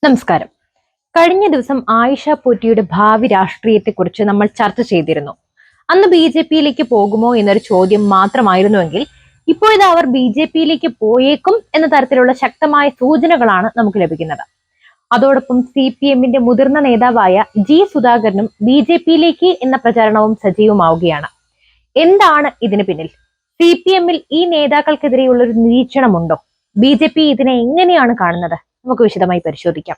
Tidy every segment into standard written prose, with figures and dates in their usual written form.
നമസ്കാരം. കഴിഞ്ഞ ദിവസം ആയിഷ പോറ്റിയുടെ ഭാവി രാഷ്ട്രീയത്തെക്കുറിച്ച് നമ്മൾ ചർച്ച ചെയ്തിരുന്നു. അന്ന് ബി ജെ പിയിലേക്ക് പോകുമോ എന്നൊരു ചോദ്യം മാത്രമായിരുന്നുവെങ്കിൽ ഇപ്പോഴിത് അവർ ബി ജെ പിയിലേക്ക് പോയേക്കും എന്ന തരത്തിലുള്ള ശക്തമായ സൂചനകളാണ് നമുക്ക് ലഭിക്കുന്നത്. അതോടൊപ്പം സി പി എമ്മിന്റെ മുതിർന്ന നേതാവായ ജി സുധാകരനും ബി ജെ പിയിലേക്ക് എന്ന പ്രചാരണവും സജീവമാവുകയാണ്. എന്താണ് ഇതിന് പിന്നിൽ? സി പി എമ്മിൽ ഈ നേതാക്കൾക്കെതിരെയുള്ള ഒരു നിരീക്ഷണമുണ്ടോ? ബി ജെ പി ഇതിനെ എങ്ങനെയാണ് കാണുന്നത്? നമുക്ക് വിശദമായി പരിശോധിക്കാം.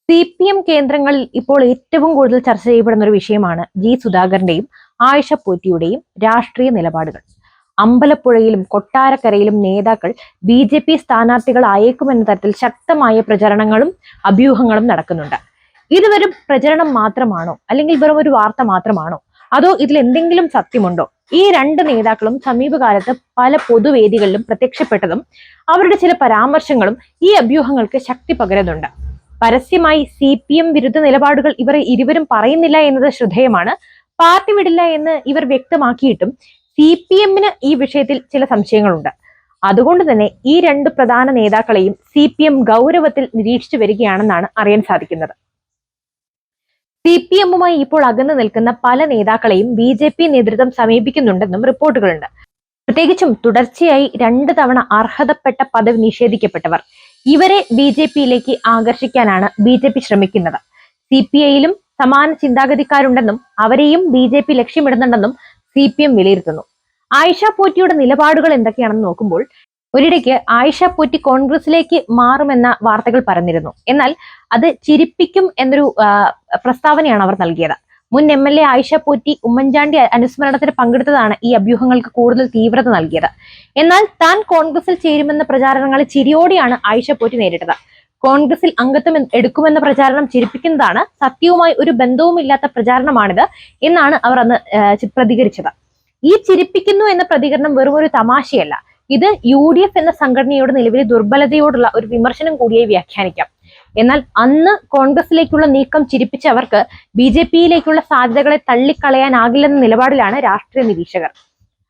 സി പി എം കേന്ദ്രങ്ങളിൽ ഇപ്പോൾ ഏറ്റവും കൂടുതൽ ചർച്ച ചെയ്യപ്പെടുന്ന ഒരു വിഷയമാണ് ജി സുധാകരന്റെയും ആയിഷ പോറ്റിയുടെയും രാഷ്ട്രീയ നിലപാടുകൾ. അമ്പലപ്പുഴയിലും കൊട്ടാരക്കരയിലും നേതാക്കൾ ബി ജെ പി സ്ഥാനാർത്ഥികളായേക്കുമെന്ന തരത്തിൽ ശക്തമായ പ്രചരണങ്ങളും അഭ്യൂഹങ്ങളും നടക്കുന്നുണ്ട്. ഇത് വെറും പ്രചരണം മാത്രമാണോ, അല്ലെങ്കിൽ വെറും ഒരു വാർത്ത മാത്രമാണോ, അതോ ഇതിൽ എന്തെങ്കിലും സത്യമുണ്ടോ? ഈ രണ്ട് നേതാക്കളും സമീപകാലത്ത് പല പൊതുവേദികളിലും പ്രത്യക്ഷപ്പെട്ടതും അവരുടെ ചില പരാമർശങ്ങളും ഈ അഭ്യൂഹങ്ങൾക്ക് ശക്തി പകരുന്നുണ്ട്. പരസ്യമായി സി പി എം വിരുദ്ധ നിലപാടുകൾ ഇവർ ഇരുവരും പറയുന്നില്ല എന്നത് ശ്രദ്ധേയമാണ്. പാർട്ടി വിടില്ല എന്ന് ഇവർ വ്യക്തമാക്കിയിട്ടും സി പി എമ്മിന് ഈ വിഷയത്തിൽ ചില സംശയങ്ങളുണ്ട്. അതുകൊണ്ട് തന്നെ ഈ രണ്ട് പ്രധാന നേതാക്കളെയും സി പി എം ഗൗരവത്തിൽ നിരീക്ഷിച്ചു വരികയാണെന്നാണ് അറിയാൻ സാധിക്കുന്നത്. സി പി എമ്മുമായി ഇപ്പോൾ അകന്നു നിൽക്കുന്ന പല നേതാക്കളെയും ബി ജെ പി നേതൃത്വം സമീപിക്കുന്നുണ്ടെന്നും റിപ്പോർട്ടുകളുണ്ട്. പ്രത്യേകിച്ചും തുടർച്ചയായി 2 തവണ അർഹതപ്പെട്ട പദവി നിഷേധിക്കപ്പെട്ടവർ, ഇവരെ ബി ജെ പിയിലേക്ക് ആകർഷിക്കാനാണ് ബി ജെ പി ശ്രമിക്കുന്നത്. സി പി ഐയിലും സമാന ചിന്താഗതിക്കാരുണ്ടെന്നും അവരെയും ബി ജെ പി ലക്ഷ്യമിടുന്നുണ്ടെന്നും സി പി എം വിലയിരുത്തുന്നു. ആയിഷ പോറ്റിയുടെ നിലപാടുകൾ എന്തൊക്കെയാണെന്ന് നോക്കുമ്പോൾ ഒരിടയ്ക്ക് ആയിഷ പോറ്റി കോൺഗ്രസിലേക്ക് മാറുമെന്ന വാർത്തകൾ പറഞ്ഞിരുന്നു. എന്നാൽ അത് ചിരിപ്പിക്കും എന്നൊരു പ്രസ്താവനയാണ് അവർ നൽകിയത്. മുൻ M L A Aisha Potti Oommen Chandy അനുസ്മരണത്തിന് പങ്കെടുത്തതാണ് ഈ അഭ്യൂഹങ്ങൾക്ക് കൂടുതൽ തീവ്രത നൽകിയത്. എന്നാൽ താൻ കോൺഗ്രസിൽ ചേരുമെന്ന പ്രചാരണങ്ങളെ ചിരിയോടെയാണ് ആയിഷ പോറ്റി നേരിട്ടത്. കോൺഗ്രസിൽ അംഗത്വം എടുക്കുമെന്ന പ്രചാരണം ചിരിപ്പിക്കുന്നതാണ്, സത്യവുമായി ഒരു ബന്ധവുമില്ലാത്ത പ്രചാരണമാണിത് എന്നാണ് അവർ അന്ന് പ്രതികരിച്ചത്. ഈ ചിരിപ്പിക്കുന്നു എന്ന പ്രതികരണം വെറും ഒരു തമാശയല്ല. ഇത് യു ഡി എഫ് എന്ന സംഘടനയുടെ നിലവിലെ ദുർബലതയോടുള്ള ഒരു വിമർശനം കൂടിയായി വ്യാഖ്യാനിക്കാം. എന്നാൽ അന്ന് കോൺഗ്രസിലേക്കുള്ള നീക്കം ചിരിപ്പിച്ചവർക്ക് ബി ജെ പിയിലേക്കുള്ള സാധ്യതകളെ തള്ളിക്കളയാനാകില്ലെന്ന നിലപാടിലാണ് രാഷ്ട്രീയ നിരീക്ഷകർ.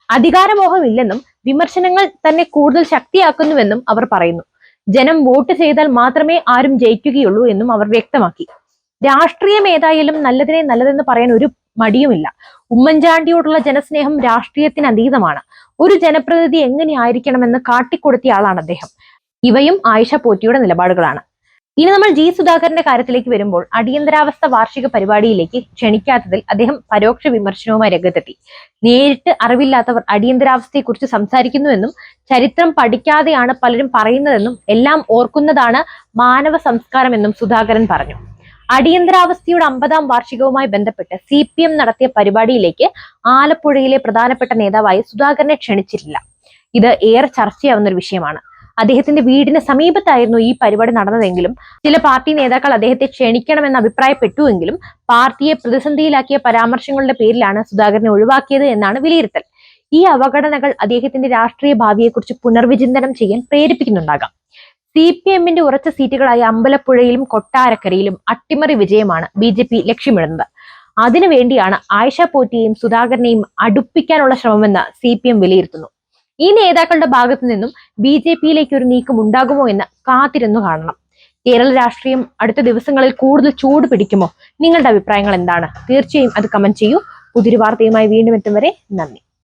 അധികാരമോഹമില്ലെന്നും വിമർശനങ്ങൾ തന്നെ കൂടുതൽ ശക്തിയാക്കുന്നുവെന്നും അവർ പറയുന്നു. ജനം വോട്ട് ചെയ്താൽ മാത്രമേ ആരും ജയിക്കുകയുള്ളൂ എന്നും അവർ വ്യക്തമാക്കി. രാഷ്ട്രീയം ഏതായാലും നല്ലതിനെ നല്ലതെന്ന് പറയാൻ ഒരു മടിയുമില്ല. ഉമ്മൻചാണ്ടിയോടുള്ള ജനസ്നേഹം രാഷ്ട്രീയത്തിന് അതീതമാണ്. ഒരു ജനപ്രതിനിധി എങ്ങനെയായിരിക്കണമെന്ന് കാട്ടിക്കൊടുത്തിയ ആളാണ് അദ്ദേഹം. ഇവയും ആയിഷ പോറ്റിയുടെ നിലപാടുകളാണ്. ഇനി നമ്മൾ ജി സുധാകരന്റെ കാര്യത്തിലേക്ക് വരുമ്പോൾ, അടിയന്തരാവസ്ഥ വാർഷിക പരിപാടിയിലേക്ക് ക്ഷണിക്കാത്തതിൽ അദ്ദേഹം പരോക്ഷ വിമർശനവുമായി രംഗത്തെത്തി. നേരിട്ട് അറിവില്ലാത്തവർ അടിയന്തരാവസ്ഥയെക്കുറിച്ച് സംസാരിക്കുന്നുവെന്നും ചരിത്രം പഠിക്കാതെയാണ് പലരും പറയുന്നതെന്നും എല്ലാം ഓർക്കുന്നതാണ് മാനവ സംസ്കാരമെന്നും സുധാകരൻ പറഞ്ഞു. അടിയന്തരാവസ്ഥയുടെ 50ാം വാർഷികവുമായി ബന്ധപ്പെട്ട് സി പി എം നടത്തിയ പരിപാടിയിലേക്ക് ആലപ്പുഴയിലെ പ്രധാനപ്പെട്ട നേതാവായി സുധാകരനെ ക്ഷണിച്ചിട്ടില്ല. ഇത് ഏറെ ചർച്ചയാവുന്ന ഒരു വിഷയമാണ്. അദ്ദേഹത്തിന്റെ വീടിന് സമീപത്തായിരുന്നു ഈ പരിപാടി നടന്നതെങ്കിലും ചില പാർട്ടി നേതാക്കൾ അദ്ദേഹത്തെ ക്ഷണിക്കണമെന്ന് അഭിപ്രായപ്പെട്ടുവെങ്കിലും പാർട്ടിയെ പ്രതിസന്ധിയിലാക്കിയ പരാമർശങ്ങളുടെ പേരിലാണ് സുധാകരനെ ഒഴിവാക്കിയത് എന്നാണ് വിലയിരുത്തൽ. ഈ അവഗണനകൾ അദ്ദേഹത്തിന്റെ രാഷ്ട്രീയ ഭാവിയെക്കുറിച്ച് പുനർവിചിന്തനം ചെയ്യാൻ പ്രേരിപ്പിക്കുന്നുണ്ടാകാം. സി പി എമ്മിന്റെ ഉറച്ച സീറ്റുകളായ അമ്പലപ്പുഴയിലും കൊട്ടാരക്കരയിലും അട്ടിമറി വിജയമാണ് ബി ജെ പി ലക്ഷ്യമിടുന്നത്. അതിനുവേണ്ടിയാണ് ആയിഷ പോറ്റിയെയും സുധാകരനെയും അടുപ്പിക്കാനുള്ള ശ്രമമെന്ന് സി പി എം വിലയിരുത്തുന്നു. ഈ നേതാക്കളുടെ ഭാഗത്തു നിന്നും ബി ജെ പിയിലേക്ക് ഒരു നീക്കം ഉണ്ടാകുമോ എന്ന് കാത്തിരുന്നു കാണണം. കേരള രാഷ്ട്രീയം അടുത്ത ദിവസങ്ങളിൽ കൂടുതൽ ചൂട് പിടിക്കുമോ? നിങ്ങളുടെ അഭിപ്രായങ്ങൾ എന്താണ്? തീർച്ചയായും അത് കമന്റ് ചെയ്യൂ. പുതിയൊരു വാർത്തയുമായി വീണ്ടും എത്തും വരെ നന്ദി.